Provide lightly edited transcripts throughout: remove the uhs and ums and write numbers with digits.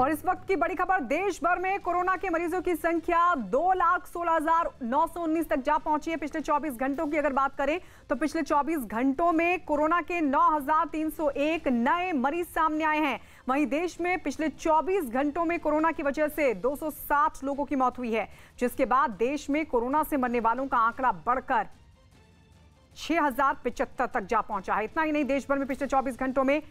और इस वक्त की बड़ी खबर, देश भर में कोरोना के मरीजों की संख्या 2,16,919 तक जा पहुंची है। पिछले 24 घंटों की अगर बात करें तो पिछले 24 घंटों में कोरोना के 9,301 नए मरीज सामने आए हैं। वहीं देश में पिछले 24 घंटों में कोरोना की वजह से 260 लोगों की मौत हुई है, जिसके बाद देश में कोरोना से मरने वालों का आंकड़ा बढ़कर 6,075 तक जा पहुंचा है। इतना ही नहीं, देश भर में पिछले 24 घंटों में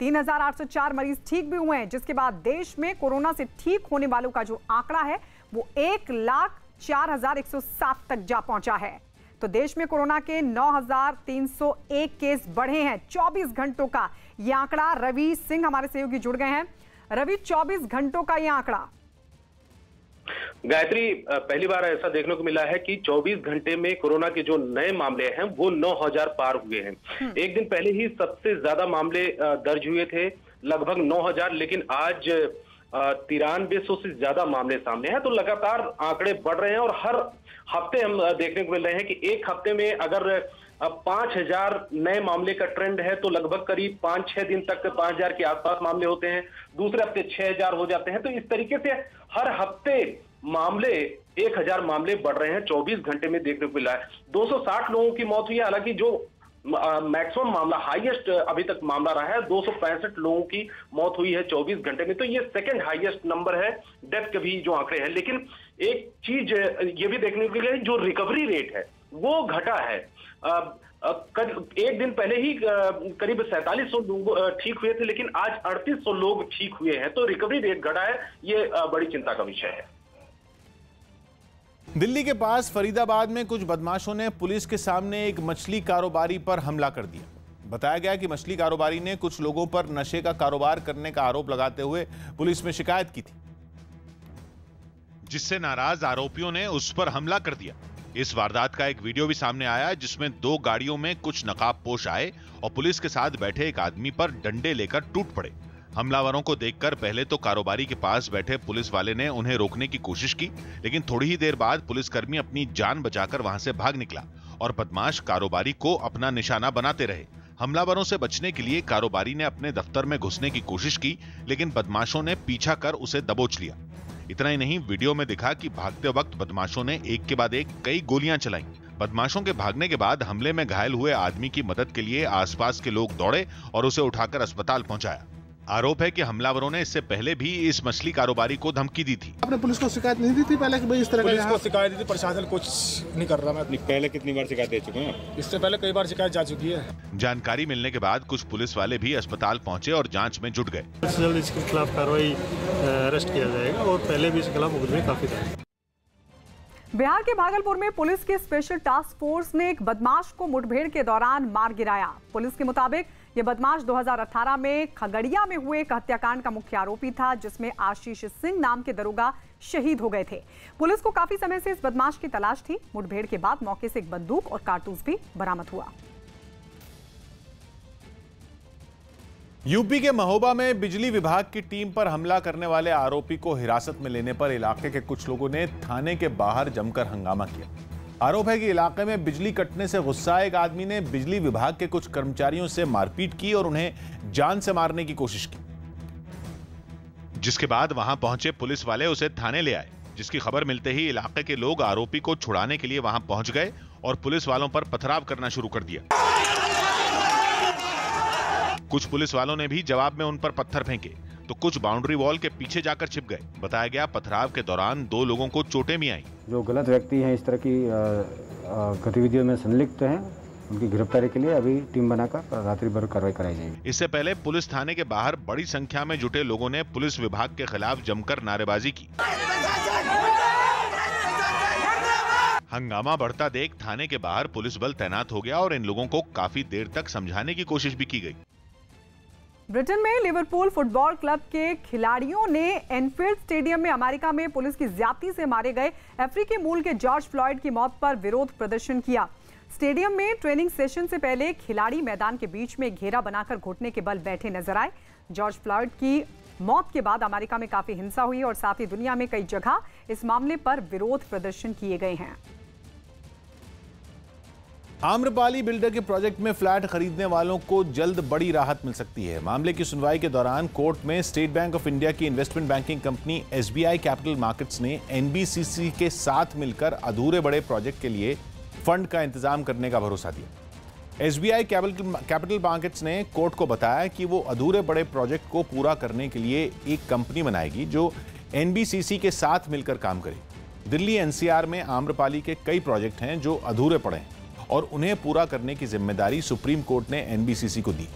3,804 मरीज ठीक भी हुए हैं, जिसके बाद देश में कोरोना से ठीक होने वालों का जो आंकड़ा है वो 1,04,107 तक जा पहुंचा है। तो देश में कोरोना के 9,301 केस बढ़े हैं 24 घंटों का ये आंकड़ा। रवि सिंह हमारे सहयोगी जुड़ गए हैं। रवि, 24 घंटों का ये आंकड़ा। गायत्री, पहली बार ऐसा देखने को मिला है कि 24 घंटे में कोरोना के जो नए मामले हैं वो 9,000 पार हुए हैं। एक दिन पहले ही सबसे ज्यादा मामले दर्ज हुए थे, लगभग 9,000, लेकिन आज 9300 से ज्यादा मामले सामने हैं। तो लगातार आंकड़े बढ़ रहे हैं और हर हफ्ते हम देखने को मिल रहे हैं कि एक हफ्ते में अगर 5,000 नए मामले का ट्रेंड है तो लगभग करीब 5-6 दिन तक 5,000 के आसपास मामले होते हैं, दूसरे हफ्ते 6,000 हो जाते हैं। तो इस तरीके से हर हफ्ते मामले 1,000 मामले बढ़ रहे हैं 24 घंटे में देखने को मिला है। 260 लोगों की मौत हुई है। हालांकि जो मैक्सिमम मामला, हाईएस्ट अभी तक मामला रहा है, 265 लोगों की मौत हुई है 24 घंटे में। तो ये सेकंड हाईएस्ट नंबर है डेथ के भी जो आंकड़े हैं। लेकिन एक चीज ये भी देखने को मिली है, जो रिकवरी रेट है वो घटा है। एक दिन पहले ही करीब 4,700 लोग ठीक हुए थे, लेकिन आज 3,800 लोग ठीक हुए हैं। तो रिकवरी रेट घटा है, ये बड़ी चिंता का विषय है। दिल्ली के पास फरीदाबाद में कुछ बदमाशों ने पुलिस के सामने एक मछली कारोबारी पर हमला कर दिया। बताया गया कि मछली कारोबारी ने कुछ लोगों पर नशे का कारोबार करने का आरोप लगाते हुए पुलिस में शिकायत की थी, जिससे नाराज आरोपियों ने उस पर हमला कर दिया। इस वारदात का एक वीडियो भी सामने आया, जिसमें 2 गाड़ियों में कुछ नकाबपोश आए और पुलिस के साथ बैठे एक आदमी पर डंडे लेकर टूट पड़े। हमलावरों को देखकर पहले तो कारोबारी के पास बैठे पुलिस वाले ने उन्हें रोकने की कोशिश की, लेकिन थोड़ी ही देर बाद पुलिसकर्मी अपनी जान बचाकर वहां से भाग निकला और बदमाश कारोबारी को अपना निशाना बनाते रहे। हमलावरों से बचने के लिए कारोबारी ने अपने दफ्तर में घुसने की कोशिश की, लेकिन बदमाशों ने पीछा कर उसे दबोच लिया। इतना ही नहीं, वीडियो में दिखा कि भागते वक्त बदमाशों ने एक के बाद एक कई गोलियां चलाई। बदमाशों के भागने के बाद हमले में घायल हुए आदमी की मदद के लिए आसपास के लोग दौड़े और उसे उठाकर अस्पताल पहुंचाया। आरोप है कि हमलावरों ने इससे पहले भी इस मछली कारोबारी को धमकी दी थी। आपने पुलिस को शिकायत नहीं दी थी पहले कि भाई इस तरह का? पुलिस को शिकायत दी थी, प्रशासन कुछ नहीं कर रहा। मैं पहले कितनी बार शिकायत दे चुके हैं? इससे पहले कई बार शिकायत जा चुकी है। जानकारी मिलने के बाद कुछ पुलिस वाले भी अस्पताल पहुंचे और जांच में जुट गए। जल्द इसके खिलाफ कार्रवाई अरेस्ट किया जाएगा और पहले भी इसके खिलाफ मुकदमे काफी थे। बिहार के भागलपुर में पुलिस की स्पेशल टास्क फोर्स ने एक बदमाश को मुठभेड़ के दौरान मार गिराया। पुलिस के मुताबिक यह बदमाश 2018 में खगड़िया में हुए एक हत्याकांड का मुख्य आरोपी था, जिसमें आशीष सिंह नाम के दरोगा शहीद हो गए थे। पुलिस को काफी समय से इस बदमाश की तलाश थी। मुठभेड़ के बाद मौके से एक बंदूक और कारतूस भी बरामद हुआ। यूपी के महोबा में बिजली विभाग की टीम पर हमला करने वाले आरोपी को हिरासत में लेने पर इलाके के कुछ लोगों ने थाने के बाहर जमकर हंगामा किया। आरोप है कि इलाके में बिजली कटने से गुस्साए एक आदमी ने बिजली विभाग के कुछ कर्मचारियों से मारपीट की और उन्हें जान से मारने की कोशिश की, जिसके बाद वहां पहुंचे पुलिस वाले उसे थाने ले आए। जिसकी खबर मिलते ही इलाके के लोग आरोपी को छुड़ाने के लिए वहां पहुंच गए और पुलिस वालों पर पथराव करना शुरू कर दिया। कुछ पुलिस वालों ने भी जवाब में उन पर पत्थर फेंके तो कुछ बाउंड्री वॉल के पीछे जाकर छिप गए। बताया गया पथराव के दौरान 2 लोगों को चोटें भी आईं। जो गलत व्यक्ति हैं, इस तरह की गतिविधियों में संलिप्त हैं, उनकी गिरफ्तारी के लिए अभी टीम बनाकर रात्रि भर कार्रवाई कराई जाएगी। इससे पहले पुलिस थाने के बाहर बड़ी संख्या में जुटे लोगों ने पुलिस विभाग के खिलाफ जमकर नारेबाजी की। हंगामा बढ़ता देख थाने के बाहर पुलिस बल तैनात हो गया और इन लोगों को काफी देर तक समझाने की कोशिश भी की गई। ब्रिटेन में लिवरपूल फुटबॉल क्लब के खिलाड़ियों ने एनफील्ड स्टेडियम में अमेरिका में पुलिस की ज्यादती से मारे गए अफ्रीकी मूल के जॉर्ज फ्लॉयड की मौत पर विरोध प्रदर्शन किया। स्टेडियम में ट्रेनिंग सेशन से पहले खिलाड़ी मैदान के बीच में घेरा बनाकर घुटने के बल बैठे नजर आए। जॉर्ज फ्लॉयड की मौत के बाद अमेरिका में काफी हिंसा हुई और साथ ही दुनिया में कई जगह इस मामले पर विरोध प्रदर्शन किए गए हैं। आम्रपाली बिल्डर के प्रोजेक्ट में फ्लैट खरीदने वालों को जल्द बड़ी राहत मिल सकती है। मामले की सुनवाई के दौरान कोर्ट में स्टेट बैंक ऑफ इंडिया की investment banking company SBI capital markets ने NBCC के साथ मिलकर अधूरे बड़े प्रोजेक्ट के लिए फंड का इंतजाम करने का भरोसा दिया। SBI कैपिटल मार्केट्स ने कोर्ट को बताया कि वो अधूरे बड़े प्रोजेक्ट को पूरा करने के लिए एक कंपनी बनाएगी जो NBCC के साथ मिलकर काम करेगी। दिल्ली NCR में आम्रपाली के कई प्रोजेक्ट हैं जो अधूरे पड़े हैं और उन्हें पूरा करने की जिम्मेदारी सुप्रीम कोर्ट ने NBCC को दी।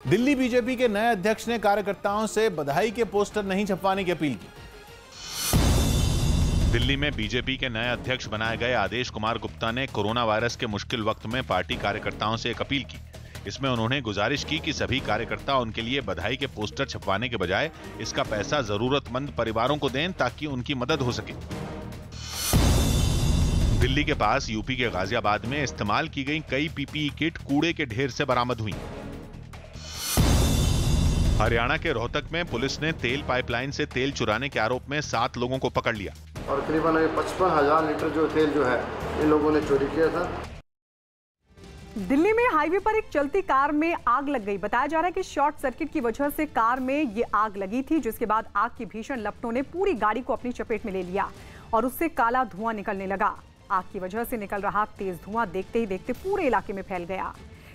दिल्ली बीजेपी के नए अध्यक्ष ने कार्यकर्ताओं से बधाई के पोस्टर नहीं छपवाने की अपील की। दिल्ली में बीजेपी के नए अध्यक्ष बनाए गए आदेश कुमार गुप्ता ने कोरोना वायरस के मुश्किल वक्त में पार्टी कार्यकर्ताओं से एक अपील की। इसमें उन्होंने गुजारिश की कि सभी कार्यकर्ता उनके लिए बधाई के पोस्टर छपवाने के बजाय इसका पैसा जरूरतमंद परिवारों को दें ताकि उनकी मदद हो सके। दिल्ली के पास यूपी के गाजियाबाद में इस्तेमाल की गई कई PPE किट कूड़े के ढेर से बरामद हुई। हरियाणा के रोहतक में पुलिस ने तेल पाइपलाइन से तेल चुराने के आरोप में 7 लोगों को पकड़ लिया और करीबन 55,000 लीटर जो तेल जो है इन लोगों ने चोरी किया था। दिल्ली में हाईवे पर एक चलती कार में आग लग गई। बताया जा रहा है कि शॉर्ट सर्किट की वजह से कार में ये आग लगी थी, जिसके बाद आग की भीषण लपटों ने पूरी गाड़ी को अपनी चपेट में ले लिया और उससे काला धुआं निकलने लगा। आग की वजह से निकल रहा तेज धुआं देखते ही देखते पूरे इलाके में फैल गया।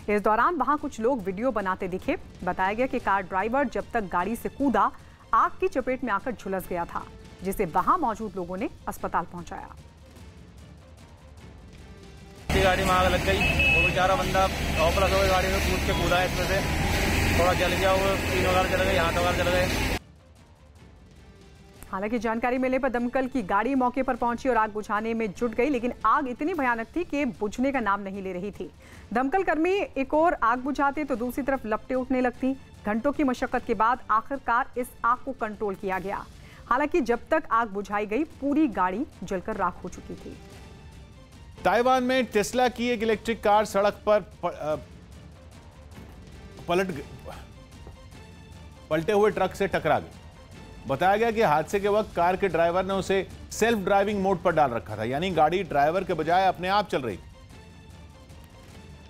इस दौरान वहां कुछ लोग वीडियो बनाते दिखे। बताया गया कि कार ड्राइवर जब तक गाड़ी से कूदा आग की चपेट में आकर झुलस गया था, जिसे वहां मौजूद लोगों ने अस्पताल पहुंचाया। गाड़ी में आग लग गई, वो बेचारा बंदा टॉपलेस हो गई, गाड़ी में कूद के कूदा इसमें से, थोड़ा जल गया, वो 3 वगैरह जल गए, हाथ वगैरह जल गए। हालांकि जानकारी मिलने पर दमकल की गाड़ी मौके पर पहुंची और आग बुझाने में जुट गई, लेकिन आग इतनी भयानक थी कि बुझने का नाम नहीं ले रही थी। दमकल कर्मी एक और आग बुझाते तो दूसरी तरफ लपटें उठने लगती। घंटों की मशक्कत के बाद आखिरकार इस आग को कंट्रोल किया गया। हालांकि जब तक आग बुझाई गई पूरी गाड़ी जलकर राख हो चुकी थी। ताइवान में टेस्ला की एक इलेक्ट्रिक कार सड़क पर पलटे हुए ट्रक से टकरा गई। बताया गया कि हादसे के वक्त कार के ड्राइवर ने उसे सेल्फ ड्राइविंग मोड पर डाल रखा था, यानी गाड़ी ड्राइवर के बजाय अपने आप चल रही थी।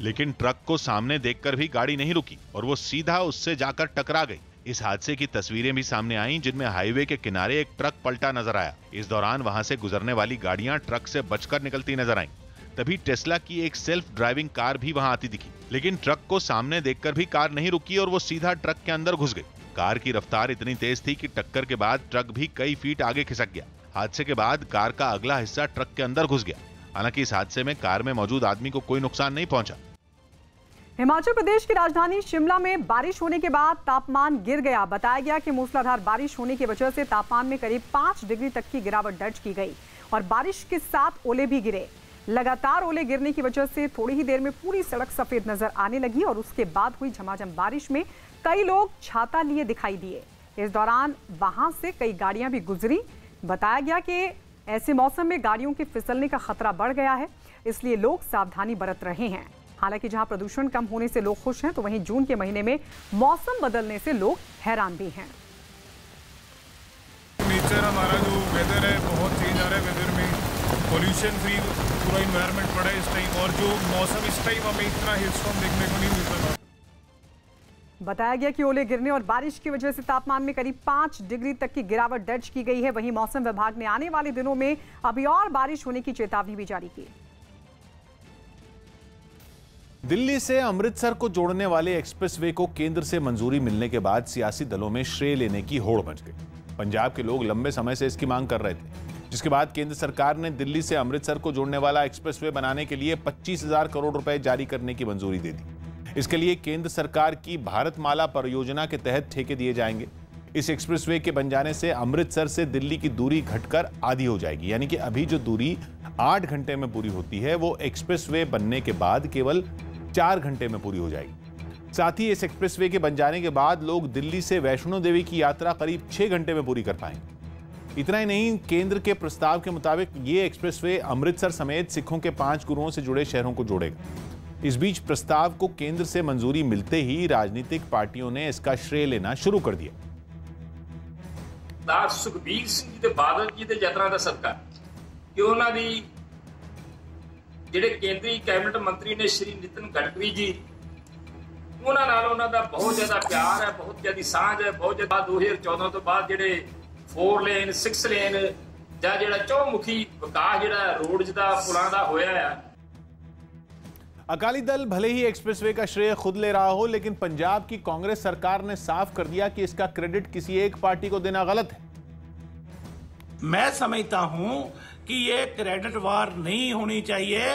लेकिन ट्रक को सामने देखकर भी गाड़ी नहीं रुकी और वो सीधा उससे जाकर टकरा गई। इस हादसे की तस्वीरें भी सामने आईं, जिनमें हाईवे के किनारे एक ट्रक पलटा नजर आया। इस दौरान वहां से गुजरने वाली गाड़ियां ट्रक से बचकर निकलती नजर आईं। तभी टेस्ला की एक सेल्फ ड्राइविंग कार भी वहां आती दिखी, लेकिन ट्रक को सामने देखकर भी कार नहीं रुकी और वो सीधा ट्रक के अंदर घुस गई। कार की रफ्तार इतनी तेज थी कि टक्कर के बाद ट्रक भी कई फीट आगे खिसक गया। हादसे के बाद कार का अगला हिस्सा ट्रक के अंदर घुस गया। हालांकि इस हादसे में कार में मौजूद आदमी को कोई नुकसान नहीं पहुंचा। हिमाचल प्रदेश की राजधानी शिमला में बारिश होने के बाद तापमान गिर गया। बताया गया कि मूसलाधार बारिश होने की वजह से तापमान में करीब 5 डिग्री तक की गिरावट दर्ज की गई और बारिश के साथ ओले भी गिरे। लगातार ओले गिरने की वजह से थोड़ी ही देर में पूरी सड़क सफेद नजर आने लगी और उसके बाद हुई झमाझम बारिश में कई लोग छाता लिए दिखाई दिए। इस दौरान वहां से कई गाड़ियां भी गुजरी। बताया गया कि ऐसे मौसम में गाड़ियों के फिसलने का खतरा बढ़ गया है, इसलिए लोग सावधानी बरत रहे हैं। हालांकि जहां प्रदूषण कम होने से लोग खुश हैं, तो वहीं जून के महीने में मौसम बदलने से लोग हैरान भी हैं। नेचर हमारा जो वेदर है बहुत चेंज आ रहा है। वेदर में पॉल्यूशन फ्री पूरा इन्वायरमेंट पड़ा है इस टाइम, और जो मौसम इस टाइम हमें इतना हिलस्टॉर्म देखने को नहीं मिलता था। बताया गया कि ओले गिरने और बारिश की वजह से तापमान में करीब 5 डिग्री तक की गिरावट दर्ज की गई है। वहीं मौसम विभाग ने आने वाले दिनों में अभी और बारिश होने की चेतावनी भी जारी की। दिल्ली से अमृतसर को जोड़ने वाले एक्सप्रेसवे को केंद्र से मंजूरी मिलने के बाद सियासी दलों में श्रेय लेने की होड़ मच गई। पंजाब के लोग लंबे समय से इसकी मांग कर रहे थे, जिसके बाद केंद्र सरकार ने दिल्ली से अमृतसर को जोड़ने वाला एक्सप्रेसवे बनाने के लिए 25,000 करोड़ रुपए जारी करने की मंजूरी दे दी। इसके लिए केंद्र सरकार की भारतमाला परियोजना के तहत ठेके दिए जाएंगे। इस एक्सप्रेसवे के बन जाने से अमृतसर से दिल्ली की दूरी घटकर आधी हो जाएगी, यानी कि अभी जो दूरी 8 घंटे में पूरी होती है वो एक्सप्रेसवे बनने के बाद केवल 4 घंटे में पूरी हो जाएगी। साथ ही इस एक्सप्रेसवे के बन जाने के बाद लोग दिल्ली से वैष्णो देवी की यात्रा करीब 6 घंटे में पूरी कर पाएंगे। इतना ही नहीं, केंद्र के प्रस्ताव के मुताबिक ये एक्सप्रेसवे अमृतसर समेत सिखों के 5 गुरुओं से जुड़े शहरों को जोड़ेगा। इस बीच प्रस्ताव को केंद्र से मंजूरी मिलते ही राजनीतिक पार्टियों ने इसका श्रेय लेना शुरू कर दिया। सुखबीर सिंह जी ते बादल जी दे यत्नां दा सदका कि उन्हां दी ਜਿਹੜੇ ਕੇਂਦਰੀ ਕੈਬਨਿਟ ਮੰਤਰੀ ਨੇ ਸ਼੍ਰੀ ਨਿਤਿਨ ਗਡਕਰੀ ਜੀ, ਉਹਨਾਂ ਨਾਲ ਉਹਨਾਂ ਦਾ ਬਹੁਤ ਜ਼ਿਆਦਾ ਪਿਆਰ ਹੈ, ਬਹੁਤ ਜ਼ਿਆਦਾ ਸਾਂਝ ਹੈ। ਬਹੁਤ ਜ਼ਿਆਦਾ 2014 ਤੋਂ ਬਾਅਦ ਜਿਹੜੇ 4 ਲੇਨ 6 ਲੇਨ ਜਾਂ ਜਿਹੜਾ ਚੌਮੁਖੀ ਵਿਕਾਸ ਜਿਹੜਾ ਰੋਡਜ਼ ਦਾ ਪੁਲਾਂ ਦਾ ਹੋਇਆ ਹੈ। अकाली दल भले ही एक्सप्रेसवे का श्रेय खुद ले रहा हो, लेकिन पंजाब की कांग्रेस सरकार ने साफ कर दिया कि इसका क्रेडिट किसी एक पार्टी को देना गलत है। मैं समझता हूं कि ये क्रेडिट वार नहीं होनी चाहिए,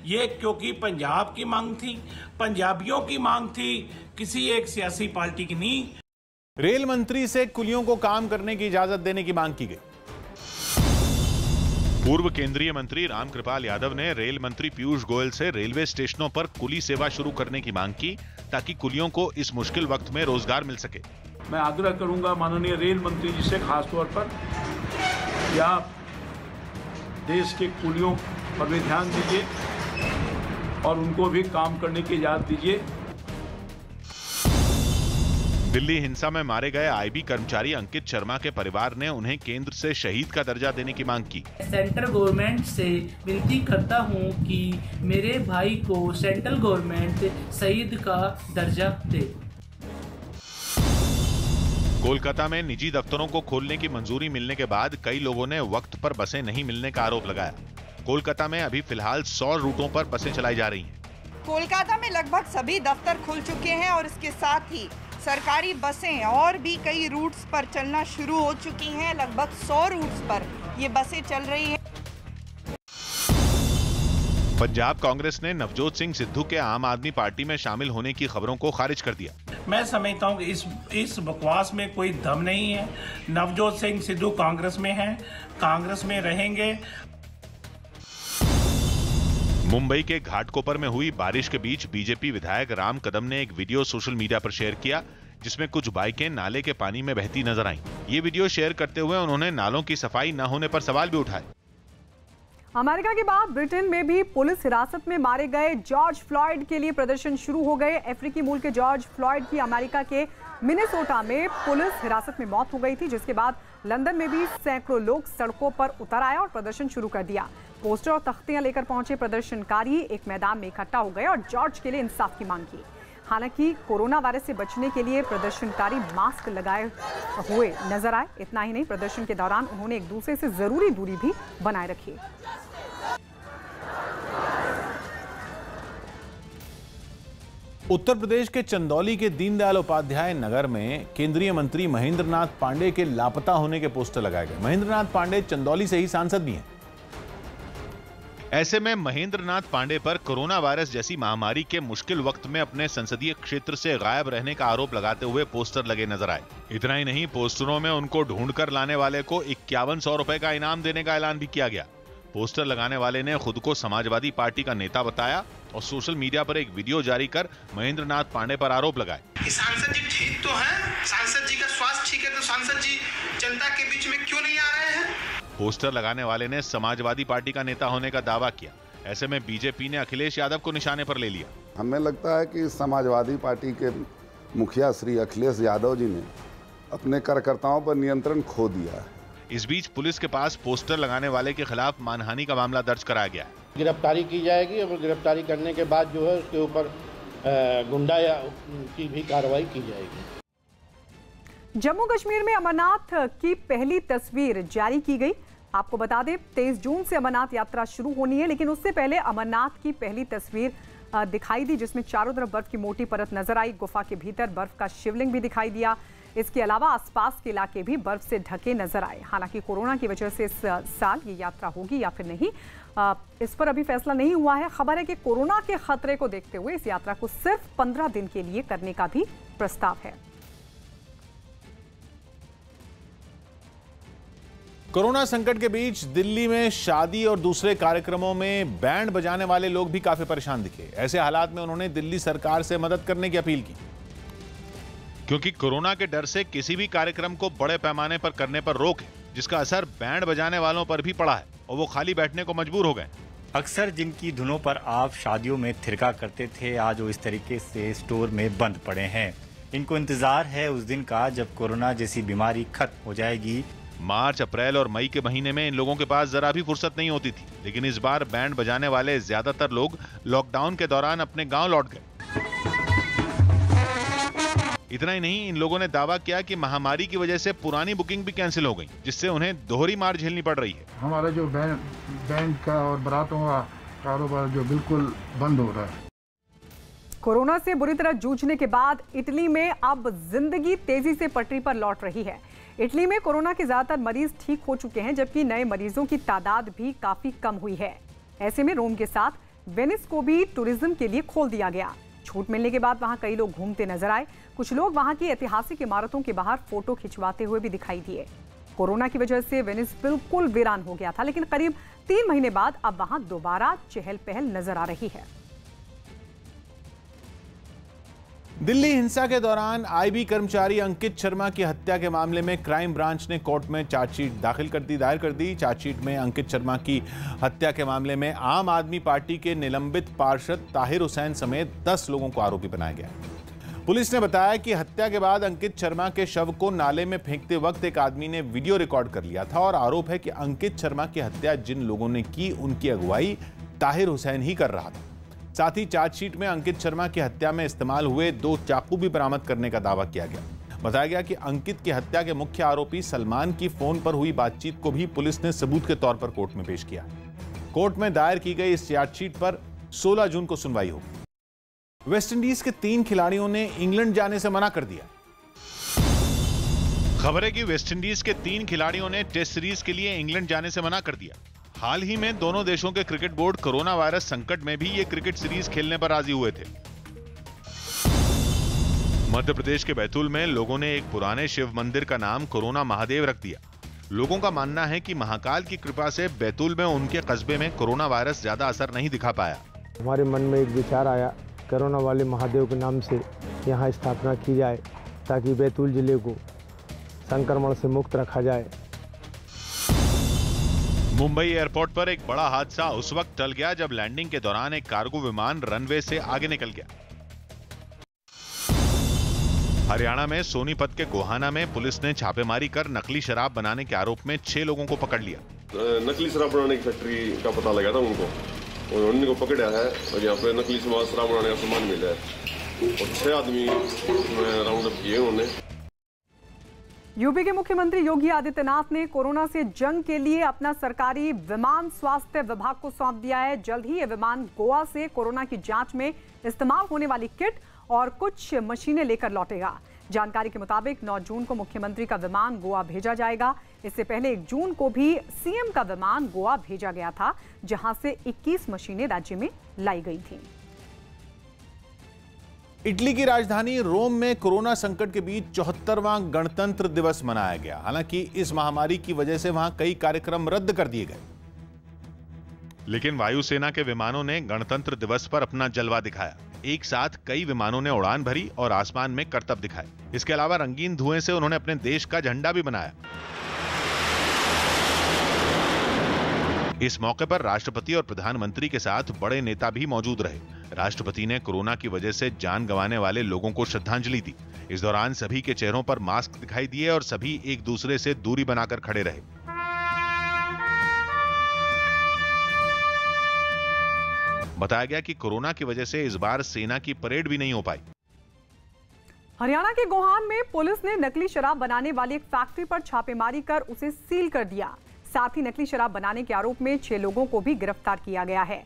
ये क्योंकि पंजाब की मांग थी, पंजाबियों की मांग थी, किसी एक सियासी पार्टी की नहीं। रेल मंत्री से कुलियों को काम करने की इजाजत देने की मांग की गई। पूर्व केंद्रीय मंत्री रामकृपाल यादव ने रेल मंत्री पीयूष गोयल से रेलवे स्टेशनों पर कुली सेवा शुरू करने की मांग की, ताकि कुलियों को इस मुश्किल वक्त में रोजगार मिल सके। मैं आग्रह करूंगा माननीय रेल मंत्री जी से खासतौर पर कि आप देश के कुलियों पर भी ध्यान दीजिए और उनको भी काम करने की इजाजत दीजिए। दिल्ली हिंसा में मारे गए आईबी कर्मचारी अंकित शर्मा के परिवार ने उन्हें केंद्र से शहीद का दर्जा देने की मांग की। सेंट्रल गवर्नमेंट से विनती करता हूं कि मेरे भाई को सेंट्रल गवर्नमेंट शहीद का दर्जा दे। कोलकाता में निजी दफ्तरों को खोलने की मंजूरी मिलने के बाद कई लोगों ने वक्त पर बसें नहीं मिलने का आरोप लगाया। कोलकाता में अभी फिलहाल 100 रूटों पर बसें चलाई जा रही हैं। कोलकाता में लगभग सभी दफ्तर खुल चुके हैं और इसके साथ ही सरकारी बसें और भी कई रूट्स पर चलना शुरू हो चुकी हैं। लगभग 100 रूट्स पर ये बसें चल रही हैं। पंजाब कांग्रेस ने नवजोत सिंह सिद्धू के आम आदमी पार्टी में शामिल होने की खबरों को खारिज कर दिया। मैं समझता हूं कि इस बकवास में कोई दम नहीं है। नवजोत सिंह सिद्धू कांग्रेस में हैं, कांग्रेस में रहेंगे। मुंबई के घाटकोपर में हुई बारिश के बीच बीजेपी विधायक राम कदम ने एक वीडियो सोशल मीडिया पर शेयर किया, जिसमें कुछ बाइकें नाले के पानी में बहती नजर आईं। ये वीडियो शेयर करते हुए उन्होंने नालों की सफाई न होने पर सवाल भी उठाए। अमेरिका के बाद ब्रिटेन में भी पुलिस हिरासत में मारे गए जॉर्ज फ्लॉयड के लिए प्रदर्शन शुरू हो गए। अफ्रीकी मूल के जॉर्ज फ्लॉयड की अमेरिका के मिनेसोटा में पुलिस हिरासत में मौत हो गई थी, जिसके बाद लंदन में भी सैकड़ों लोग सड़कों पर उतर आए और प्रदर्शन शुरू कर दिया। पोस्टर और तख्तियां लेकर पहुंचे प्रदर्शनकारी एक मैदान में इकट्ठा हो गए और जॉर्ज के लिए इंसाफ की मांग की। हालांकि कोरोना वायरस से बचने के लिए प्रदर्शनकारी मास्क लगाए हुए नजर आए। इतना ही नहीं, प्रदर्शन के दौरान उन्होंने एक दूसरे से जरूरी दूरी भी बनाए रखी। उत्तर प्रदेश के चंदौली के दीनदयाल उपाध्याय नगर में केंद्रीय मंत्री महेंद्र नाथ पांडे के लापता होने के पोस्टर लगाए गए। महेंद्र नाथ पांडे चंदौली से ही सांसद भी हैं। ऐसे में महेंद्र नाथ पांडे पर कोरोना वायरस जैसी महामारी के मुश्किल वक्त में अपने संसदीय क्षेत्र से गायब रहने का आरोप लगाते हुए पोस्टर लगे नजर आए। इतना ही नहीं, पोस्टरों में उनको ढूंढकर लाने वाले को 5100 रुपए का इनाम देने का ऐलान भी किया गया। पोस्टर लगाने वाले ने खुद को समाजवादी पार्टी का नेता बताया और सोशल मीडिया पर एक वीडियो जारी कर महेंद्र नाथ पांडे पर आरोप लगाए। सांसद जी ठीक तो हैं, सांसद जी का स्वास्थ्य ठीक है, तो सांसद जी जनता के बीच में क्यों नहीं आ रहे हैं? पोस्टर लगाने वाले ने समाजवादी पार्टी का नेता होने का दावा किया। ऐसे में बीजेपी ने अखिलेश यादव को निशाने पर ले लिया। हमें लगता है कि समाजवादी पार्टी के मुखिया श्री अखिलेश यादव जी ने अपने कार्यकर्ताओं पर नियंत्रण खो दिया है। इस बीच पुलिस के पास पोस्टर लगाने वाले के खिलाफ मानहानि का मामला दर्ज कराया गया है। गिरफ्तारी की जाएगी और गिरफ्तारी करने के बाद जो है उसके ऊपर गुंडा की भी कार्रवाई की जाएगी। जम्मू कश्मीर में अमरनाथ की पहली तस्वीर जारी की गई। आपको बता दें 23 जून से अमरनाथ यात्रा शुरू होनी है, लेकिन उससे पहले अमरनाथ की पहली तस्वीर दिखाई दी, जिसमें चारों तरफ बर्फ की मोटी परत नजर आई। गुफा के भीतर बर्फ का शिवलिंग भी दिखाई दिया। इसके अलावा आसपास के इलाके भी बर्फ से ढके नजर आए। हालांकि कोरोना की वजह से इस साल ये यात्रा होगी या फिर नहीं, इस पर अभी फैसला नहीं हुआ है। खबर है कि कोरोना के खतरे को देखते हुए इस यात्रा को सिर्फ 15 दिन के लिए करने का भी प्रस्ताव है। कोरोना संकट के बीच दिल्ली में शादी और दूसरे कार्यक्रमों में बैंड बजाने वाले लोग भी काफी परेशान दिखे। ऐसे हालात में उन्होंने दिल्ली सरकार से मदद करने की अपील की, क्योंकि कोरोना के डर से किसी भी कार्यक्रम को बड़े पैमाने पर करने पर रोक है, जिसका असर बैंड बजाने वालों पर भी पड़ा है और वो खाली बैठने को मजबूर हो गए। अक्सर जिनकी धुनों पर आप शादियों में थिरका करते थे, आज वो इस तरीके से स्टोर में बंद पड़े हैं। इनको इंतजार है उस दिन का जब कोरोना जैसी बीमारी खत्म हो जाएगी मार्च, अप्रैल और मई के महीने में इन लोगों के पास जरा भी फुर्सत नहीं होती थी, लेकिन इस बार बैंड बजाने वाले ज्यादातर लोग लॉकडाउन के दौरान अपने गांव लौट गए। इतना ही नहीं, इन लोगों ने दावा किया कि महामारी की वजह से पुरानी बुकिंग भी कैंसिल हो गई, जिससे उन्हें दोहरी मार झेलनी पड़ रही है। हमारा जो बैंड का और बारातों का कारोबार जो बिल्कुल बंद हो रहा है। कोरोना से बुरी तरह जूझने के बाद इटली में अब जिंदगी तेजी से पटरी पर लौट रही है। इटली में कोरोना के ज्यादातर मरीज ठीक हो चुके हैं, जबकि नए मरीजों की तादाद भी काफी कम हुई है। ऐसे में रोम के साथ वेनिस को भी टूरिज्म के लिए खोल दिया गया। छूट मिलने के बाद वहां कई लोग घूमते नजर आए। कुछ लोग वहां की ऐतिहासिक इमारतों के बाहर फोटो खिंचवाते हुए भी दिखाई दिए। कोरोना की वजह से वेनिस बिल्कुल वीरान हो गया था, लेकिन करीब 3 महीने बाद अब वहां दोबारा चहल पहल नजर आ रही है। दिल्ली हिंसा के दौरान आईबी कर्मचारी अंकित शर्मा की हत्या के मामले में क्राइम ब्रांच ने कोर्ट में चार्जशीट दायर कर दी। चार्जशीट में अंकित शर्मा की हत्या के मामले में आम आदमी पार्टी के निलंबित पार्षद ताहिर हुसैन समेत 10 लोगों को आरोपी बनाया गया। पुलिस ने बताया कि हत्या के बाद अंकित शर्मा के शव को नाले में फेंकते वक्त एक आदमी ने वीडियो रिकॉर्ड कर लिया था और आरोप है कि अंकित शर्मा की हत्या जिन लोगों ने की उनकी अगुवाई ताहिर हुसैन ही कर रहा था। साथ ही चार्जशीट में अंकित शर्मा की हत्या में इस्तेमाल हुए 2 चाकू भी बरामद करने का दावा किया गया। बताया गया कि अंकित की हत्या के मुख्य आरोपी सलमान की फोन पर हुई बातचीत को भी पुलिस ने सबूत के तौर पर कोर्ट में पेश किया। कोर्ट में दायर की गई इस चार्जशीट पर 16 जून को सुनवाई होगी। वेस्टइंडीज के 3 खिलाड़ियों ने इंग्लैंड जाने से मना कर दिया। खबर है कि वेस्टइंडीज के 3 खिलाड़ियों ने टेस्ट सीरीज के लिए इंग्लैंड जाने से मना कर दिया। हाल ही में दोनों देशों के क्रिकेट बोर्ड कोरोना वायरस संकट में भी ये क्रिकेट सीरीज खेलने पर राजी हुए थे। मध्य प्रदेश के बैतूल में लोगों ने एक पुराने शिव मंदिर का नाम कोरोना महादेव रख दिया। लोगों का मानना है कि महाकाल की कृपा से बैतूल में उनके कस्बे में कोरोना वायरस ज्यादा असर नहीं दिखा पाया। हमारे मन में एक विचार आया, कोरोना वाले महादेव के नाम से यहाँ स्थापना की जाए ताकि बैतूल जिले को संक्रमण से मुक्त रखा जाए। मुंबई एयरपोर्ट पर एक बड़ा हादसा उस वक्त टल गया जब लैंडिंग के दौरान एक कार्गो विमान रनवे से आगे निकल गया। हरियाणा में सोनीपत के गोहाना में पुलिस ने छापेमारी कर नकली शराब बनाने के आरोप में 6 लोगों को पकड़ लिया। नकली शराब बनाने की फैक्ट्री का पता लगा था उनको, उन्होंने को पकड़ा है और यहाँ पे नकली शराब बनाने का सामान मिला है और 6 आदमी राउंड अप किए उन्होंने। यूपी के मुख्यमंत्री योगी आदित्यनाथ ने कोरोना से जंग के लिए अपना सरकारी विमान स्वास्थ्य विभाग को सौंप दिया है। जल्द ही यह विमान गोवा से कोरोना की जांच में इस्तेमाल होने वाली किट और कुछ मशीनें लेकर लौटेगा। जानकारी के मुताबिक 9 जून को मुख्यमंत्री का विमान गोवा भेजा जाएगा। इससे पहले 1 जून को भी सीएम का विमान गोवा भेजा गया था, जहां से 21 मशीनें राज्य में लाई गई थी। इटली की राजधानी रोम में कोरोना संकट के बीच 74वां गणतंत्र दिवस मनाया गया। हालांकि इस महामारी की वजह से वहां कई कार्यक्रम रद्द कर दिए गए, लेकिन वायुसेना के विमानों ने गणतंत्र दिवस पर अपना जलवा दिखाया। एक साथ कई विमानों ने उड़ान भरी और आसमान में करतब दिखाए। इसके अलावा रंगीन धुएं से उन्होंने अपने देश का झंडा भी बनाया। इस मौके पर राष्ट्रपति और प्रधानमंत्री के साथ बड़े नेता भी मौजूद रहे। राष्ट्रपति ने कोरोना की वजह से जान गंवाने वाले लोगों को श्रद्धांजलि दी। इस दौरान सभी के चेहरों पर मास्क दिखाई दिए और सभी एक दूसरे से दूरी बनाकर खड़े रहे। बताया गया कि कोरोना की वजह से इस बार सेना की परेड भी नहीं हो पाई। हरियाणा के गोहान में पुलिस ने नकली शराब बनाने वाली एक फैक्ट्री पर छापेमारी कर उसे सील कर दिया। साथ ही नकली शराब बनाने के आरोप में 6 लोगों को भी गिरफ्तार किया गया है।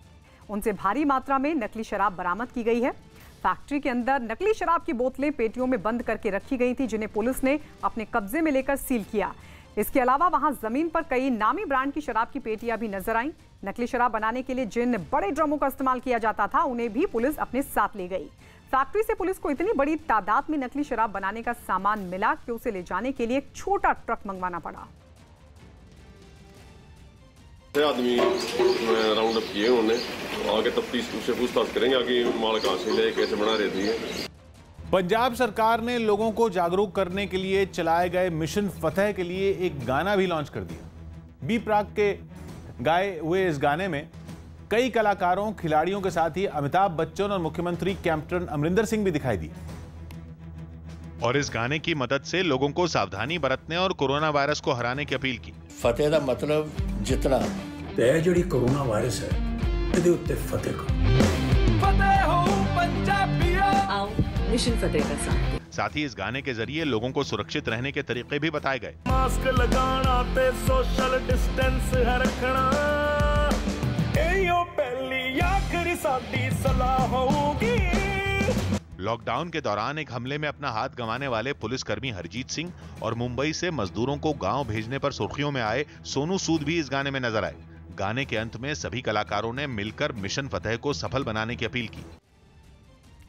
उनसे भारी मात्रा में नकली शराब बरामद की गई है। फैक्ट्री के अंदर नकली शराब की बोतलें पेटियों में बंद करके रखी गई थी, जिन्हें पुलिस ने अपने कब्जे में लेकर सील किया। इसके अलावा वहां जमीन पर कई नामी ब्रांड की शराब की पेटियां भी नजर आईं। नकली शराब बनाने के लिए जिन बड़े ड्रमों का इस्तेमाल किया जाता था, उन्हें भी पुलिस अपने साथ ले गई। फैक्ट्री से पुलिस को इतनी बड़ी तादाद में नकली शराब बनाने का सामान मिला कि उसे ले जाने के लिए एक छोटा ट्रक मंगवाना पड़ा। 6 आदमी राउंड अप किए उन्होंने, आगे तफ्तीश से पूछताछ करेंगे आगे माल कहां से ले, कैसे बना रहे थे। पंजाब सरकार ने लोगों को जागरूक करने के लिए चलाए गए मिशन फतेह के लिए एक गाना भी लॉन्च कर दिया। बी प्राक के गाए हुए इस गाने में कई कलाकारों, खिलाड़ियों के साथ ही अमिताभ बच्चन और मुख्यमंत्री कैप्टन अमरिंदर सिंह भी दिखाई दिए। और इस गाने की मदद से लोगों को सावधानी बरतने और कोरोना वायरस को हराने की अपील की। फतेह का मतलब जितना ते जिहड़ी कोरोना वायरस है इहदे उत्ते फतेह करो। फतेह हो पंजाबियों, आओ मिशन फतेह का साथ। साथ ही इस गाने के जरिए लोगों को सुरक्षित रहने के तरीके भी बताए गए। मास्क लगाना ते सोशल डिस्टेंस है रखना, एयो पहली आखिरी साडी सलाह होगी। लॉकडाउन के दौरान एक हमले में अपना हाथ गंवाने वाले पुलिसकर्मी हरजीत सिंह और मुंबई से मजदूरों को गांव भेजने पर सुर्खियों में आए सोनू सूद भी इस गाने में नजर आए। गाने के अंत में सभी कलाकारों ने मिलकर मिशन फतेह को सफल बनाने की अपील की।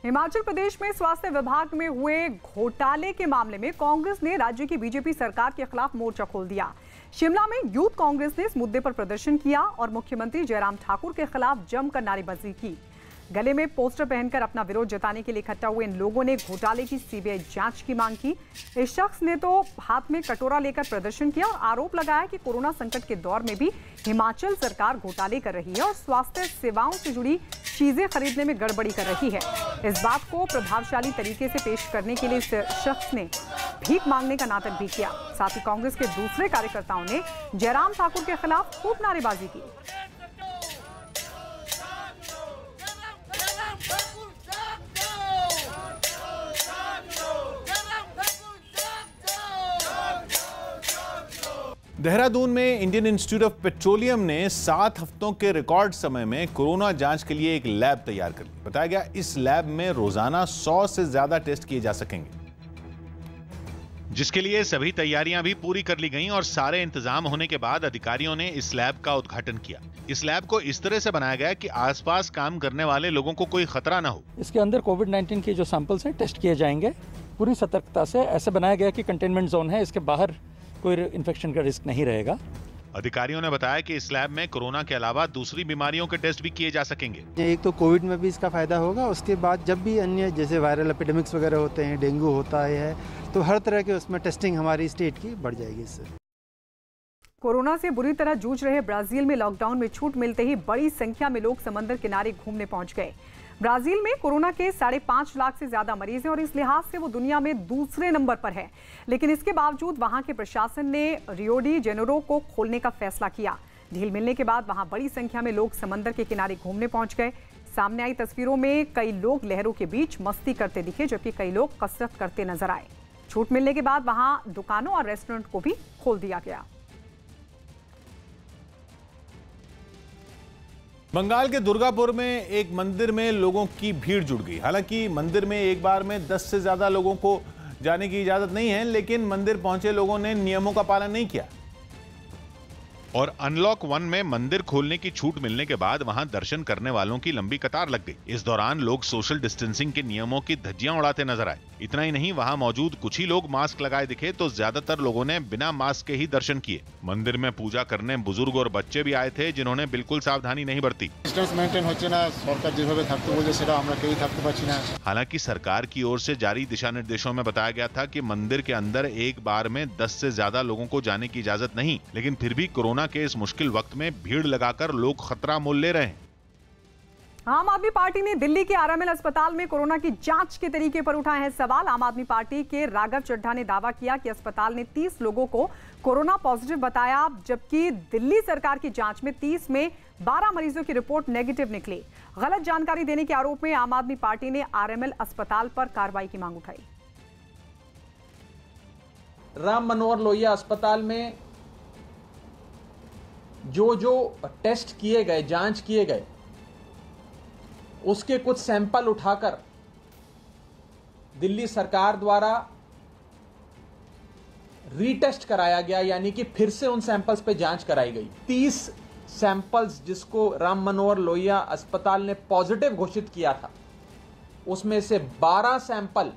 हिमाचल प्रदेश में स्वास्थ्य विभाग में हुए घोटाले के मामले में कांग्रेस ने राज्य की बीजेपी सरकार के खिलाफ मोर्चा खोल दिया। शिमला में यूथ कांग्रेस ने इस मुद्दे पर प्रदर्शन किया और मुख्यमंत्री जयराम ठाकुर के खिलाफ जमकर नारेबाजी की। गले में पोस्टर पहनकर अपना विरोध जताने के लिए इकट्ठा हुए इन लोगों ने घोटाले की सीबीआई जांच की मांग की। इस शख्स ने तो हाथ में कटोरा लेकर प्रदर्शन किया और आरोप लगाया कि कोरोना संकट के दौर में भी हिमाचल सरकार घोटाले कर रही है और स्वास्थ्य सेवाओं से जुड़ी चीजें खरीदने में गड़बड़ी कर रही है। इस बात को प्रभावशाली तरीके से पेश करने के लिए इस शख्स ने भीख मांगने का नाटक भी किया। साथ ही कांग्रेस के दूसरे कार्यकर्ताओं ने जयराम ठाकुर के खिलाफ खूब नारेबाजी की। देहरादून में इंडियन इंस्टीट्यूट ऑफ पेट्रोलियम ने 7 हफ्तों के रिकॉर्ड समय में कोरोना जांच के लिए एक लैब तैयार कर ली। बताया गया इस लैब में रोजाना 100 से ज्यादा टेस्ट किए जा सकेंगे, जिसके लिए सभी तैयारियां भी पूरी कर ली गईं और सारे इंतजाम होने के बाद अधिकारियों ने इस लैब का उद्घाटन किया। इस लैब को इस तरह से बनाया गया कि आसपास काम करने वाले लोगों को कोई खतरा न हो। इसके अंदर कोविड-19 के जो सैंपल्स हैं टेस्ट किए जाएंगे पूरी सतर्कता से। ऐसे बनाया गया कि कंटेनमेंट जोन है, इसके बाहर कोई इन्फेक्शन का रिस्क नहीं रहेगा। अधिकारियों ने बताया कि इस लैब में कोरोना के अलावा दूसरी बीमारियों के टेस्ट भी किए जा सकेंगे। एक तो कोविड में भी इसका फायदा होगा, उसके बाद जब भी अन्य जैसे वायरल एपिडेमिक्स वगैरह होते हैं, डेंगू होता है, तो हर तरह के उसमें टेस्टिंग हमारी स्टेट की बढ़ जाएगी इससे। कोरोना से बुरी तरह जूझ रहे ब्राजील में लॉकडाउन में छूट मिलते ही बड़ी संख्या में लोग समंदर किनारे घूमने पहुंच गए। ब्राजील में कोरोना के 5.5 लाख से ज्यादा मरीज हैं और इस लिहाज से वो दुनिया में दूसरे नंबर पर है। लेकिन इसके बावजूद वहां के प्रशासन ने रियो डी जेनेरो को खोलने का फैसला किया। ढील मिलने के बाद वहां बड़ी संख्या में लोग समंदर के किनारे घूमने पहुंच गए। सामने आई तस्वीरों में कई लोग लहरों के बीच मस्ती करते दिखे, जबकि कई लोग कसरत करते नजर आए। छूट मिलने के बाद वहां दुकानों और रेस्टोरेंट को भी खोल दिया गया। बंगाल के दुर्गापुर में एक मंदिर में लोगों की भीड़ जुट गई। हालांकि मंदिर में एक बार में 10 से ज्यादा लोगों को जाने की इजाजत नहीं है, लेकिन मंदिर पहुंचे लोगों ने नियमों का पालन नहीं किया। और अनलॉक 1 में मंदिर खोलने की छूट मिलने के बाद वहां दर्शन करने वालों की लंबी कतार लग गई। इस दौरान लोग सोशल डिस्टेंसिंग के नियमों की धज्जियां उड़ाते नजर आए। इतना ही नहीं, वहां मौजूद कुछ ही लोग मास्क लगाए दिखे तो ज्यादातर लोगों ने बिना मास्क के ही दर्शन किए। मंदिर में पूजा करने बुजुर्ग और बच्चे भी आए थे, जिन्होंने बिल्कुल सावधानी नहीं बरती। हालांकि सरकार की ओर से जारी दिशा निर्देशों में बताया गया था कि मंदिर के अंदर एक बार में 10 से ज्यादा लोगों को जाने की इजाजत नहीं, लेकिन फिर भी कोरोना के इस मुश्किल वक्त में भीड़ लगाकर लोग खतरा मोल ले रहे हैं। आम आदमी पार्टी ने दिल्ली के आरएमएल अस्पताल में कोरोना की जांच के तरीके पर उठाए हैं सवाल। आम आदमी पार्टी के राघव चड्ढा ने दावा किया कि अस्पताल ने 30 लोगों को कोरोना पॉजिटिव बताया, जबकि दिल्ली सरकार की जांच में 30 में 12 मरीजों की रिपोर्ट नेगेटिव निकली। गलत जानकारी देने के आरोप में आम आदमी पार्टी ने आरएमएल अस्पताल पर कार्रवाई की मांग उठाई। राम मनोहर लोहिया अस्पताल में जो टेस्ट किए गए, जांच किए गए, उसके कुछ सैंपल उठाकर दिल्ली सरकार द्वारा रीटेस्ट कराया गया, यानी कि फिर से उन सैंपल्स पे जांच कराई गई। 30 सैंपल्स जिसको राम मनोहर लोहिया अस्पताल ने पॉजिटिव घोषित किया था, उसमें से 12 सैंपल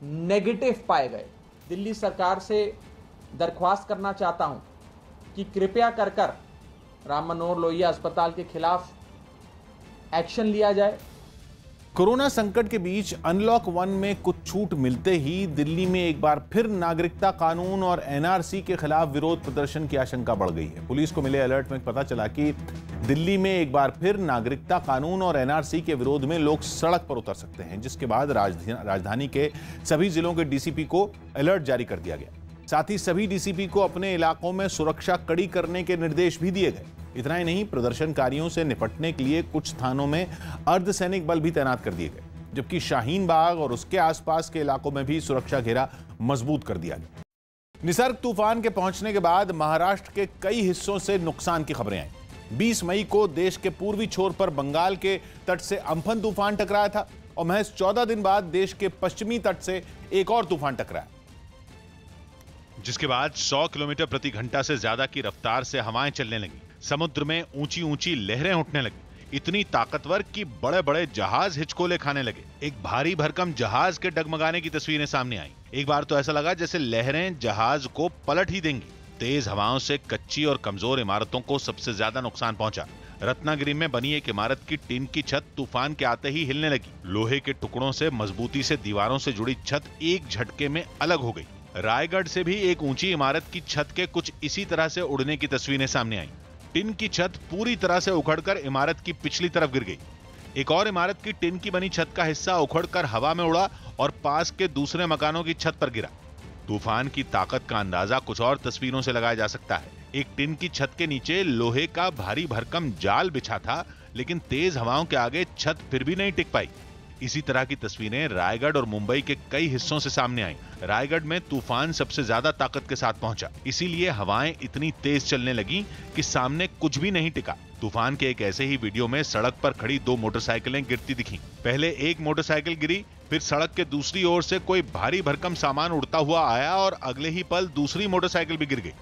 नेगेटिव पाए गए। दिल्ली सरकार से दरख्वास्त करना चाहता हूं कि कृपया कर राम मनोहर लोहिया अस्पताल के खिलाफ एक्शन लिया जाए। कोरोना संकट के बीच अनलॉक 1 में कुछ छूट मिलते ही दिल्ली में एक बार फिर नागरिकता कानून और एनआरसी के खिलाफ विरोध प्रदर्शन की आशंका बढ़ गई है। पुलिस को मिले अलर्ट में पता चला कि दिल्ली में एक बार फिर नागरिकता कानून और एनआरसी के विरोध में लोग सड़क पर उतर सकते हैं, जिसके बाद राजधानी के सभी जिलों के डीसीपी को अलर्ट जारी कर दिया गया। साथ ही सभी डीसीपी को अपने इलाकों में सुरक्षा कड़ी करने के निर्देश भी दिए गए। इतना ही नहीं, प्रदर्शनकारियों से निपटने के लिए कुछ थानों में अर्धसैनिक बल भी तैनात कर दिए गए, जबकि शाहीन बाग और उसके आसपास के इलाकों में भी सुरक्षा घेरा मजबूत कर दिया गया। निसर्ग तूफान के पहुंचने के बाद महाराष्ट्र के कई हिस्सों से नुकसान की खबरें आई। 20 मई को देश के पूर्वी छोर पर बंगाल के तट से अम्फन तूफान टकराया था और महज 14 दिन बाद देश के पश्चिमी तट से एक और तूफान टकराया, जिसके बाद 100 किलोमीटर प्रति घंटा से ज्यादा की रफ्तार से हवाएं चलने लगी। समुद्र में ऊंची ऊंची लहरें उठने लगी, इतनी ताकतवर कि बड़े बड़े जहाज हिचकोले खाने लगे। एक भारी भरकम जहाज के डगमगाने की तस्वीरें सामने आई। एक बार तो ऐसा लगा जैसे लहरें जहाज को पलट ही देंगी। तेज हवाओं से कच्ची और कमजोर इमारतों को सबसे ज्यादा नुकसान पहुंचा। रत्नागिरी में बनी एक इमारत की टीन की छत तूफान के आते ही हिलने लगी। लोहे के टुकड़ों से मजबूती से दीवारों से जुड़ी छत एक झटके में अलग हो गई। रायगढ़ से भी एक ऊंची इमारत की छत के कुछ इसी तरह से उड़ने की तस्वीरें सामने आई। टिन की छत पूरी तरह से उखड़कर इमारत की पिछली तरफ गिर गई। एक और इमारत की टिन की बनी छत का हिस्सा उखड़कर हवा में उड़ा और पास के दूसरे मकानों की छत पर गिरा। तूफान की ताकत का अंदाजा कुछ और तस्वीरों से लगाया जा सकता है। एक टिन की छत के नीचे लोहे का भारी भरकम जाल बिछा था, लेकिन तेज हवाओं के आगे छत फिर भी नहीं टिक पाई। इसी तरह की तस्वीरें रायगढ़ और मुंबई के कई हिस्सों से सामने आईं। रायगढ़ में तूफान सबसे ज्यादा ताकत के साथ पहुंचा, इसीलिए हवाएं इतनी तेज चलने लगी कि सामने कुछ भी नहीं टिका। तूफान के एक ऐसे ही वीडियो में सड़क पर खड़ी 2 मोटरसाइकिलें गिरती दिखीं। पहले एक मोटरसाइकिल गिरी, फिर सड़क के दूसरी ओर से कोई भारी भरकम सामान उड़ता हुआ आया और अगले ही पल दूसरी मोटरसाइकिल भी गिर गई।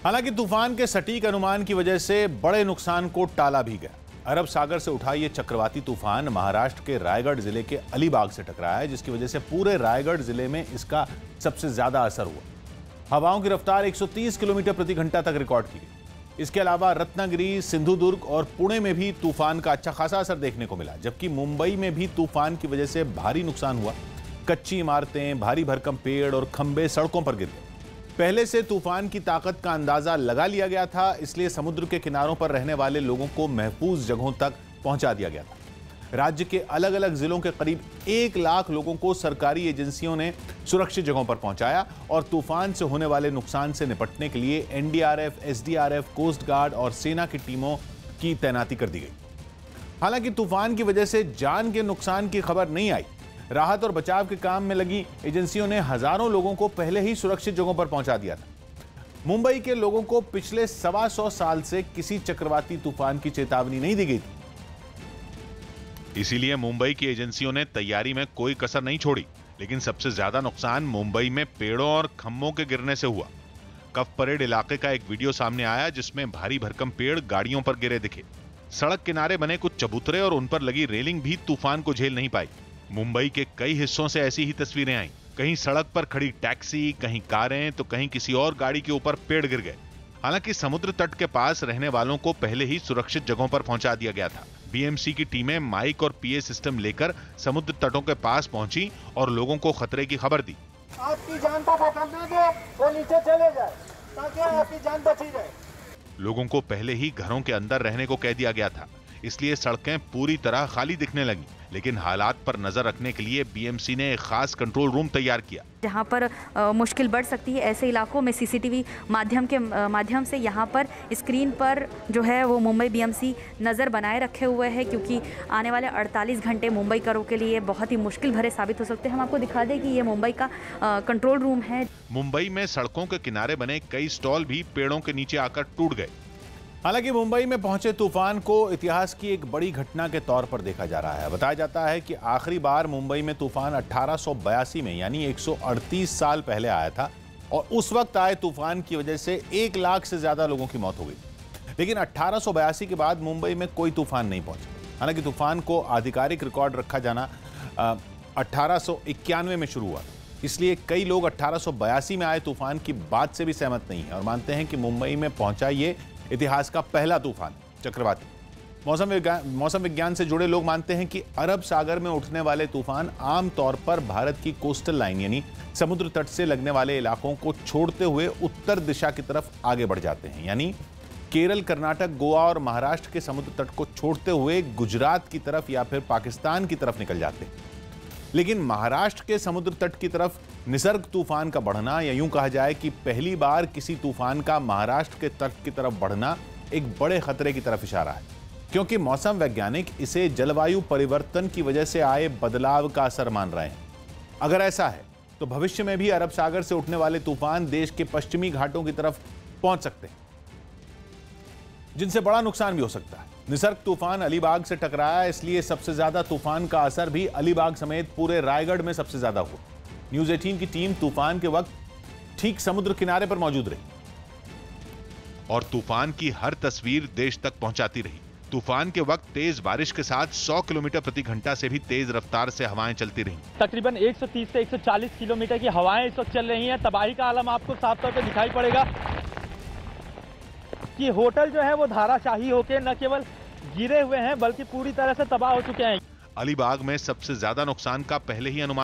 हालांकि तूफान के सटीक अनुमान की वजह से बड़े नुकसान को टाला भी गया। अरब सागर से उठा ये चक्रवाती तूफान महाराष्ट्र के रायगढ़ जिले के अलीबाग से टकराया है, जिसकी वजह से पूरे रायगढ़ जिले में इसका सबसे ज्यादा असर हुआ। हवाओं की रफ्तार 130 किलोमीटर प्रति घंटा तक रिकॉर्ड की गई। इसके अलावा रत्नागिरी, सिंधुदुर्ग और पुणे में भी तूफान का अच्छा खासा असर देखने को मिला, जबकि मुंबई में भी तूफान की वजह से भारी नुकसान हुआ। कच्ची इमारतें, भारी भरकम पेड़ और खंभे सड़कों पर गिर गए। पहले से तूफान की ताकत का अंदाजा लगा लिया गया था, इसलिए समुद्र के किनारों पर रहने वाले लोगों को महफूज जगहों तक पहुंचा दिया गया था। राज्य के अलग अलग जिलों के करीब 1 लाख लोगों को सरकारी एजेंसियों ने सुरक्षित जगहों पर पहुंचाया और तूफान से होने वाले नुकसान से निपटने के लिए एनडीआरएफ, एसडीआरएफ, कोस्ट गार्ड और सेना की टीमों की तैनाती कर दी गई। हालांकि तूफान की वजह से जान के नुकसान की खबर नहीं आई। राहत और बचाव के काम में लगी एजेंसियों ने हजारों लोगों को पहले ही सुरक्षित जगहों पर पहुंचा दिया था। मुंबई के लोगों को पिछले 125 साल से किसी चक्रवाती तूफान की चेतावनी नहीं दी गई थी। इसीलिए मुंबई की एजेंसियों ने तैयारी में कोई कसर नहीं छोड़ी। लेकिन सबसे ज्यादा नुकसान मुंबई में पेड़ों और खंभों के गिरने से हुआ। कफ परेड इलाके का एक वीडियो सामने आया, जिसमें भारी भरकम पेड़ गाड़ियों पर गिरे दिखे। सड़क किनारे बने कुछ चबूतरे और उन पर लगी रेलिंग भी तूफान को झेल नहीं पाई। मुंबई के कई हिस्सों से ऐसी ही तस्वीरें आईं। कहीं सड़क पर खड़ी टैक्सी, कहीं कारें, तो कहीं किसी और गाड़ी के ऊपर पेड़ गिर गए। हालांकि समुद्र तट के पास रहने वालों को पहले ही सुरक्षित जगहों पर पहुंचा दिया गया था। बीएमसी की टीमें माइक और पीए सिस्टम लेकर समुद्र तटों के पास पहुंची और लोगों को खतरे की खबर दी। आपकी जान का खतरा दे, वो नीचे चले जाए ताकि आपकी जान बची रहे। लोगों को पहले ही घरों के अंदर रहने को कह दिया गया था, इसलिए सड़कें पूरी तरह खाली दिखने लगी। लेकिन हालात पर नजर रखने के लिए बीएमसी ने एक खास कंट्रोल रूम तैयार किया। जहां पर मुश्किल बढ़ सकती है, ऐसे इलाकों में सीसीटीवी माध्यम से यहां पर स्क्रीन पर जो है वो मुंबई बीएमसी नज़र बनाए रखे हुए है, क्योंकि आने वाले 48 घंटे मुंबई करों के लिए बहुत ही मुश्किल भरे साबित हो सकते हैं। हम आपको दिखा दें कि ये मुंबई का कंट्रोल रूम है। मुंबई में सड़कों के किनारे बने कई स्टॉल भी पेड़ों के नीचे आकर टूट गए। हालांकि मुंबई में पहुंचे तूफान को इतिहास की एक बड़ी घटना के तौर पर देखा जा रहा है। बताया जाता है कि आखिरी बार मुंबई में तूफान 1882 में यानी 138 साल पहले आया था और उस वक्त आए तूफान की वजह से 1 लाख से ज्यादा लोगों की मौत हो गई। लेकिन 1882 के बाद मुंबई में कोई तूफान नहीं पहुंचा। हालांकि तूफान को आधिकारिक रिकॉर्ड रखा जाना 1891 में शुरू हुआ, इसलिए कई लोग 1882 में आए तूफान की बात से भी सहमत नहीं है और मानते हैं कि मुंबई में पहुंचा ये इतिहास का पहला तूफान चक्रवाती। मौसम विज्ञान से जुड़े लोग मानते हैं कि अरब सागर में उठने वाले तूफान आमतौर पर भारत की कोस्टल लाइन यानी समुद्र तट से लगने वाले इलाकों को छोड़ते हुए उत्तर दिशा की तरफ आगे बढ़ जाते हैं, यानी केरल, कर्नाटक, गोवा और महाराष्ट्र के समुद्र तट को छोड़ते हुए गुजरात की तरफ या फिर पाकिस्तान की तरफ निकल जाते हैं। लेकिन महाराष्ट्र के समुद्र तट की तरफ निसर्ग तूफान का बढ़ना, या यूं कहा जाए कि पहली बार किसी तूफान का महाराष्ट्र के तट की तरफ बढ़ना एक बड़े खतरे की तरफ इशारा है, क्योंकि मौसम वैज्ञानिक इसे जलवायु परिवर्तन की वजह से आए बदलाव का असर मान रहे हैं। अगर ऐसा है तो भविष्य में भी अरब सागर से उठने वाले तूफान देश के पश्चिमी घाटों की तरफ पहुंच सकते हैं, जिनसे बड़ा नुकसान भी हो सकता है। निसर्ग तूफान अलीबाग से टकराया, इसलिए सबसे ज्यादा तूफान का असर भी अलीबाग समेत पूरे रायगढ़ में सबसे ज्यादा हुआ। न्यूज़ 18 की टीम तूफान के वक्त ठीक समुद्र किनारे पर मौजूद रही और तूफान की हर तस्वीर देश तक पहुंचाती रही। तूफान के वक्त तेज बारिश के साथ 100 किलोमीटर प्रति घंटा से भी तेज रफ्तार से हवाएं चलती रहीं। तकरीबन 130 से 140 किलोमीटर की हवाएं इस वक्त चल रही हैं। तबाही का आलम आपको साफ तौर पे दिखाई पड़ेगा कि होटल जो है वो धाराशाही होकर न केवल गिरे हुए हैं बल्कि पूरी तरह से तबाह हो चुके हैं। अलीबाग में सबसे ज्यादा नुकसान का पहले ही अनुमान